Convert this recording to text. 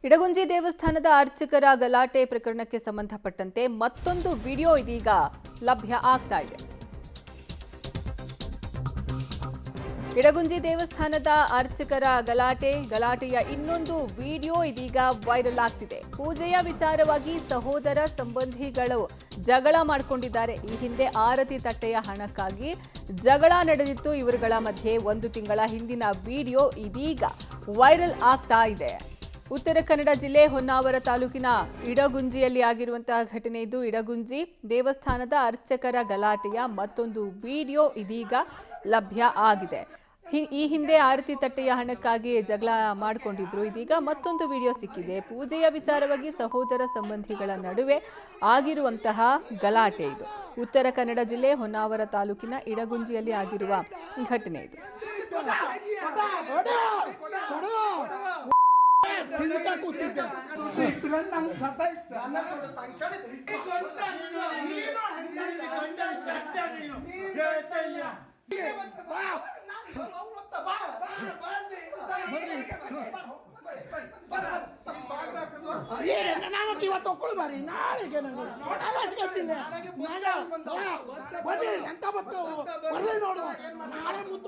ಇಡಗುಂಜಿ ದೇವಸ್ಥಾನದ ಅರ್ಚಕರ ಗಲಾಟೆ ಪ್ರಕರಣಕ್ಕೆ ಸಂಬಂಧಪಟ್ಟಂತೆ ಮತ್ತೊಂದು ವಿಡಿಯೋ ಇದೀಗ ಲಭ್ಯ ಆಗ್ತಾ ಇದೆ. ಇಡಗುಂಜಿ ದೇವಸ್ಥಾನದ ಅರ್ಚಕರ ಗಲಾಟೆಯ ಇನ್ನೊಂದು ವಿಡಿಯೋ ಇದೀಗ ವೈರಲ್ ಆಗ್ತಿದೆ. ಪೂಜೆಯ ವಿಚಾರವಾಗಿ ಸಹೋದರ ಸಂಬಂಧಿಗಳು ಜಗಳ ಮಾಡಿಕೊಂಡಿದ್ದಾರೆ. ಈ ಹಿಂದೆ ಆರತಿ ತಟ್ಟೆಯ ಹಣಕ್ಕಾಗಿ ಜಗಳ ನಡೆದಿತ್ತು. ಇವರುಗಳ ಮಧ್ಯೆ 1 ತಿಂಗಳ ಹಿಂದಿನ ವಿಡಿಯೋ ಇದೀಗ ವೈರಲ್ ಆಗ್ತಾ ಇದೆ. ಉತ್ತರ ಕನ್ನಡ ಜಿಲ್ಲೆ ಹೊನ್ನಾವರ ತಾಲೂಕಿನ ಇಡಗುಂಜಿಯಲ್ಲಿ ಆಗಿರುವಂತಹ ಘಟನೆ ಇದು. ಇಡಗುಂಜಿ ದೇವಸ್ಥಾನದ ಅರ್ಚಕರ ಗಲಾಟೆಯ ಮತ್ತೊಂದು ವಿಡಿಯೋ ಇದೀಗ ಲಭ್ಯ ಆಗಿದೆ. ಈ ಹಿಂದೆ ಆರತಿ ತಟ್ಟೆಯ ಹಣಕ್ಕಾಗಿ ಜಗಳ ಮಾಡಿಕೊಂಡಿದ್ರು. ಇದೀಗ ಮತ್ತೊಂದು ವಿಡಿಯೋ ಸಿಕ್ಕಿದೆ. ಪೂಜೆಯ ವಿಚಾರವಾಗಿ ಸಹೋದರ ಸಂಬಂಧಿಗಳ ನಡುವೆ ಆಗಿರುವಂತಹ ಗಲಾಟೆ ಇದು. ಉತ್ತರ ಕನ್ನಡ ಜಿಲ್ಲೆ ಹೊನ್ನಾವರ ತಾಲೂಕಿನ ಇಡಗುಂಜಿಯಲ್ಲಿ ಆಗಿರುವ ಘಟನೆ ಇದು. ಇವತ್ತು ಒಕ್ಕಳು ಬಾರಿ ನಾಳೆಗೆ ಅವಶ್ಯಕತೆ ಇಲ್ಲ. ಎಂತ ನೋಡುವ ನಾಳೆ ಮುತ್ತು